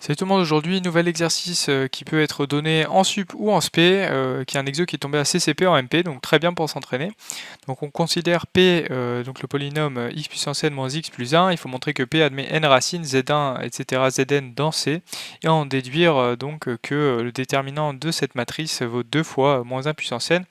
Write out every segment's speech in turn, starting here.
Salut tout le monde, aujourd'hui nouvel exercice qui peut être donné en sup ou en spé, qui est un exo qui est tombé à CCP en MP, donc très bien pour s'entraîner. Donc on considère P, donc le polynôme x puissance n moins x plus 1, il faut montrer que P admet n racines, z1, etc. zn dans C, et en déduire que le déterminant de cette matrice vaut 2 fois moins 1 puissance n.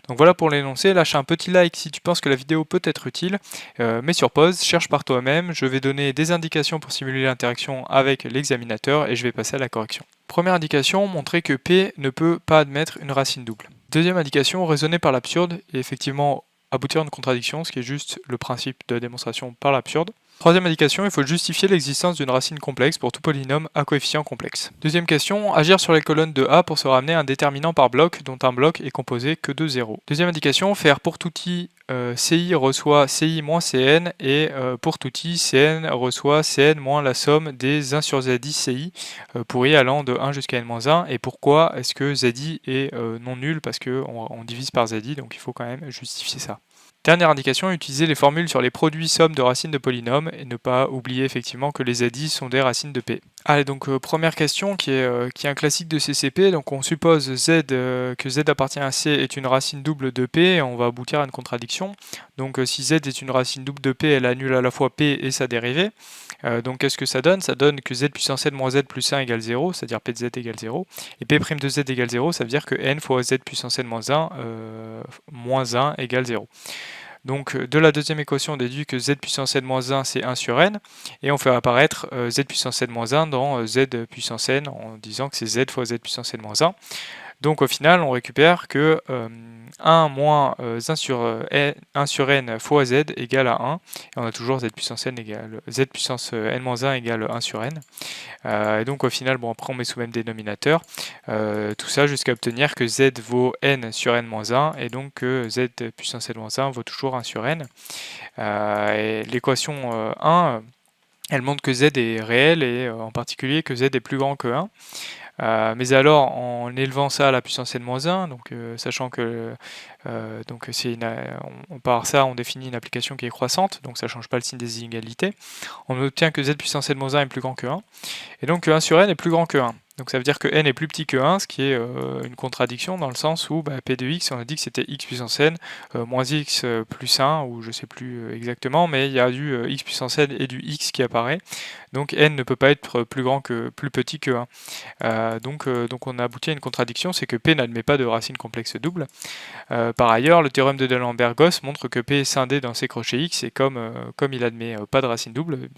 Donc voilà pour l'énoncé, lâche un petit like si tu penses que la vidéo peut être utile, mets sur pause, cherche par toi-même, je vais donner des indications pour simuler l'interaction avec l'examinateur et je vais passer à la correction. Première indication, montrer que P ne peut pas admettre une racine double. Deuxième indication, raisonner par l'absurde et effectivement aboutir à une contradiction, ce qui est juste le principe de la démonstration par l'absurde. Troisième indication, il faut justifier l'existence d'une racine complexe pour tout polynôme à coefficient complexe. Deuxième question, agir sur les colonnes de A pour se ramener à un déterminant par bloc dont un bloc est composé que de 0. Deuxième indication, faire pour tout i CI reçoit CI moins CN et pour tout i CN reçoit CN moins la somme des 1 sur ZI CI pour i allant de 1 jusqu'à n-1. Et pourquoi est-ce que ZI est non nul? Parce qu'on divise par ZI, donc il faut quand même justifier ça. Dernière indication, utiliser les formules sur les produits sommes de racines de polynômes et ne pas oublier effectivement que les ZI sont des racines de P. Allez, donc première question qui est un classique de CCP. Donc on suppose que Z appartient à C est une racine double de P et on va aboutir à une contradiction. Donc si Z est une racine double de P, elle annule à la fois P et sa dérivée. Donc qu'est-ce que ça donne? Ça donne que Z puissance n moins Z plus 1 égale 0, c'est-à-dire P de Z égale 0. Et P' de Z égale 0, ça veut dire que n fois Z puissance n moins 1 égale 0. Donc de la deuxième équation, on déduit que z puissance n-1 c'est 1 sur n, et on fait apparaître z puissance n-1 dans z puissance n en disant que c'est z fois z puissance n-1. Donc au final, on récupère que 1 moins 1 sur n fois z égale à 1, et on a toujours z puissance n-1 égale 1 sur n. Et donc au final, bon après on met sous même dénominateur, tout ça jusqu'à obtenir que z vaut n sur n-1, et donc que z puissance n-1 vaut toujours 1 sur n. Et l'équation 1, elle montre que z est réel, et en particulier que z est plus grand que 1. Mais alors, en élevant ça à la puissance n-1, donc sachant que donc on part ça, on définit une application qui est croissante, donc ça ne change pas le signe des inégalités, on obtient que z puissance n-1 est plus grand que 1, et donc 1 sur n est plus grand que 1. Donc ça veut dire que n est plus petit que 1, ce qui est une contradiction dans le sens où P de x, on a dit que c'était x puissance n moins x plus 1, ou je sais plus exactement, mais il y a du x puissance n et du x qui apparaît. Donc n ne peut pas être plus petit que 1. Donc on a abouti à une contradiction, c'est que P n'admet pas de racine complexe double. Par ailleurs, le théorème de D'Alembert-Gauss montre que P est scindé dans ses crochets x, et comme il admet pas de racine double,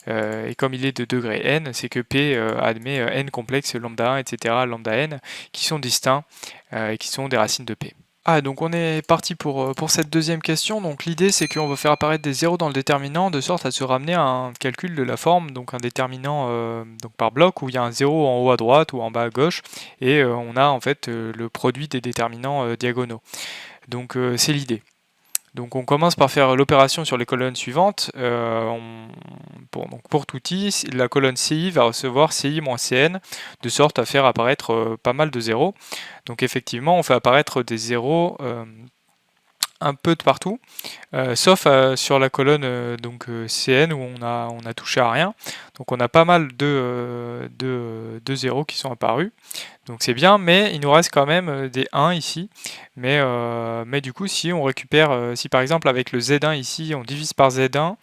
et comme il est de degré n, c'est que P admet n complexe lambda 1, etc., lambda n, qui sont distincts et qui sont des racines de P. Donc on est parti pour cette deuxième question. Donc l'idée c'est qu'on va faire apparaître des zéros dans le déterminant de sorte à se ramener à un calcul de la forme, donc un déterminant donc par bloc où il y a un 0 en haut à droite ou en bas à gauche, et on a en fait le produit des déterminants diagonaux. Donc c'est l'idée. Donc on commence par faire l'opération sur les colonnes suivantes. Pour tout i, la colonne CI va recevoir CI moins CN, de sorte à faire apparaître pas mal de zéros. Donc effectivement, on fait apparaître des zéros un peu de partout, sauf sur la colonne CN où on a touché à rien. Donc on a pas mal de zéros qui sont apparus. Donc c'est bien, mais il nous reste quand même des 1 ici. Mais du coup, si on récupère, si par exemple avec le Z1 ici, on divise par Z1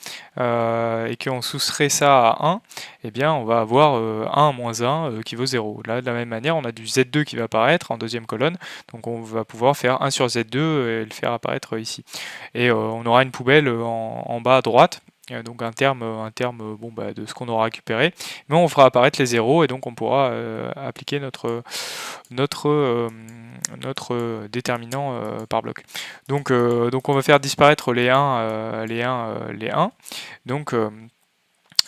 et qu'on soustrait ça à 1, eh bien on va avoir 1 moins 1 qui vaut 0. Là, de la même manière, on a du Z2 qui va apparaître en deuxième colonne. Donc on va pouvoir faire 1 sur Z2 et le faire apparaître ici. Et on aura une poubelle en bas à droite. Donc un terme de ce qu'on aura récupéré, mais on fera apparaître les zéros et donc on pourra appliquer notre déterminant par bloc. Donc on va faire disparaître les 1, les 1.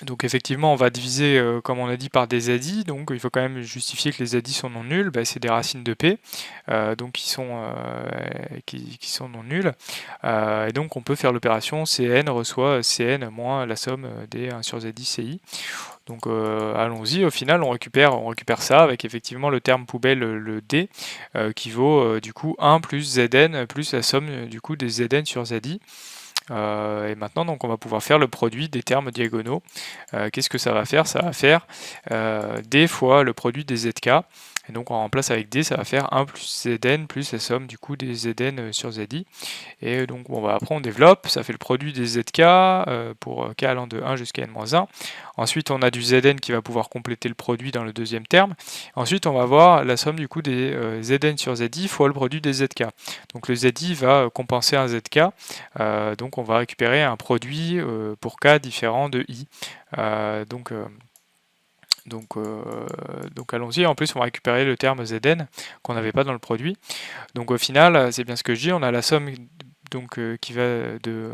Donc effectivement, on va diviser, comme on a dit, par des ZI, donc il faut quand même justifier que les ZI sont non nuls, c'est des racines de P, donc qui sont non nuls, et donc on peut faire l'opération Cn reçoit Cn moins la somme des 1 sur ZI CI. Donc allons-y, au final on récupère ça avec effectivement le terme poubelle, le D, qui vaut du coup 1 plus Zn plus la somme du coup des Zn sur Zi. Et maintenant, donc, on va pouvoir faire le produit des termes diagonaux. Qu'est-ce que ça va faire? Ça va faire D fois le produit des ZK. Et donc on remplace avec D, ça va faire 1 plus Zn plus la somme du coup des Zn sur Zi. Et donc bon, après on développe, ça fait le produit des Zk pour k allant de 1 jusqu'à n-1. Ensuite on a du Zn qui va pouvoir compléter le produit dans le deuxième terme. Ensuite on va avoir la somme du coup des Zn sur Zi fois le produit des Zk. Donc le Zi va compenser un Zk, donc on va récupérer un produit pour k différent de i. Donc allons-y, en plus on va récupérer le terme Zn qu'on n'avait pas dans le produit. Donc au final, c'est bien ce que je dis, on a la somme qui va de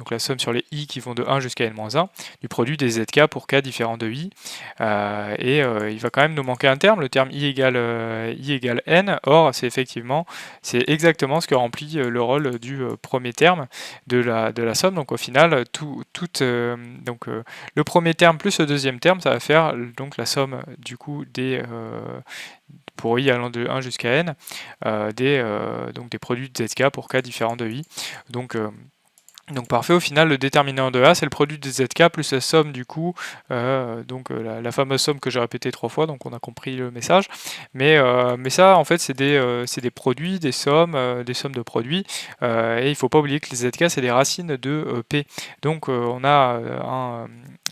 la somme sur les i qui vont de 1 jusqu'à n-1 du produit des zk pour k différent de i. Il va quand même nous manquer un terme, le terme i égale n. Or, c'est exactement ce que remplit le rôle du premier terme de la somme. Donc au final, le premier terme plus le deuxième terme, ça va faire donc la somme du coup pour i allant de 1 jusqu'à n, des produits de zk pour k différents de i. Donc parfait, au final le déterminant de A c'est le produit des zk plus la somme du coup, la fameuse somme que j'ai répétée 3 fois, donc on a compris le message. Mais ça en fait c'est des produits, des sommes de produits, et il ne faut pas oublier que les zk c'est des racines de P. Donc on a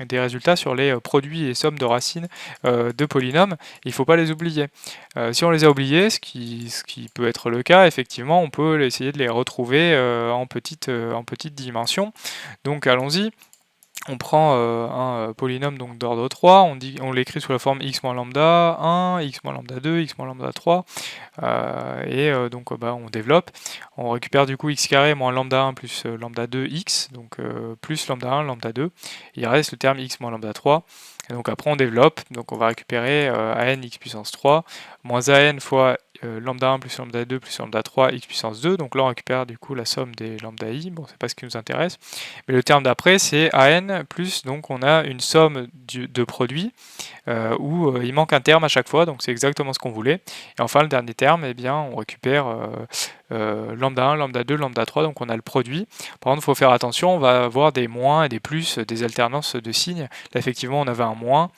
des résultats sur les produits et sommes de racines de polynômes, il ne faut pas les oublier. Si on les a oubliés, ce qui peut être le cas, effectivement, on peut essayer de les retrouver en petite dimension. Donc allons-y. On prend un polynôme d'ordre 3, on l'écrit sous la forme x moins lambda 1, x moins lambda 2, x moins lambda 3, on développe. On récupère du coup x carré moins lambda 1 plus lambda 2 x, donc plus lambda 1, lambda 2. Il reste le terme x moins lambda 3. Et donc après on développe, donc on va récupérer an x puissance 3 moins an fois lambda 1 plus lambda 2 plus lambda 3 x puissance 2. Donc là on récupère du coup la somme des lambda i, bon c'est pas ce qui nous intéresse. Mais le terme d'après c'est an plus, donc on a une somme de produits où il manque un terme à chaque fois, donc c'est exactement ce qu'on voulait. Et enfin le dernier terme, eh bien on récupère lambda 1, lambda 2, lambda 3, donc on a le produit. Par contre il faut faire attention, on va avoir des moins et des plus, des alternances de signes. Là effectivement on avait un moins.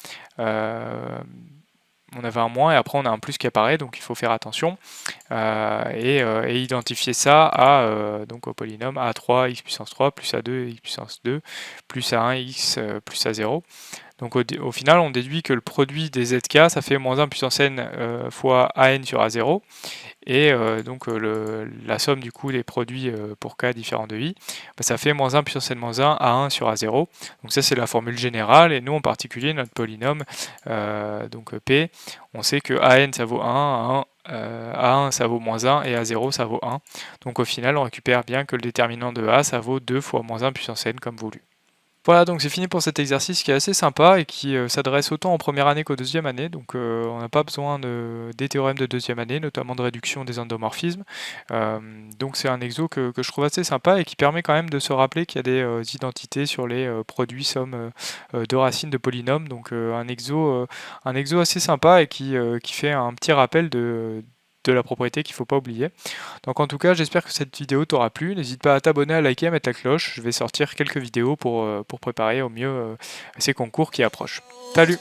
Et après on a un plus qui apparaît, donc il faut faire attention et identifier ça au polynôme a3 x puissance 3 plus a2 x puissance 2 plus a1 x plus a0. Donc au final on déduit que le produit des zk ça fait moins 1 puissance n fois an sur a0, et la somme du coup des produits pour k différents de i, ça fait moins 1 puissance n moins 1 à 1 sur a0. Donc ça c'est la formule générale, et nous en particulier notre polynôme p, on sait que an ça vaut 1, A1 ça vaut moins 1 et A0 ça vaut 1. Donc au final on récupère bien que le déterminant de A ça vaut 2 fois moins 1 puissance n comme voulu. Voilà, donc c'est fini pour cet exercice qui est assez sympa et qui s'adresse autant en première année qu'aux deuxième année. Donc on n'a pas besoin des théorèmes de deuxième année, notamment de réduction des endomorphismes. Donc c'est un exo que je trouve assez sympa et qui permet quand même de se rappeler qu'il y a des identités sur les produits sommes de racines de polynômes. Donc un exo assez sympa et qui fait un petit rappel de la propriété qu'il ne faut pas oublier. Donc en tout cas, j'espère que cette vidéo t'aura plu. N'hésite pas à t'abonner, à liker, à mettre la cloche. Je vais sortir quelques vidéos pour préparer au mieux ces concours qui approchent. Salut!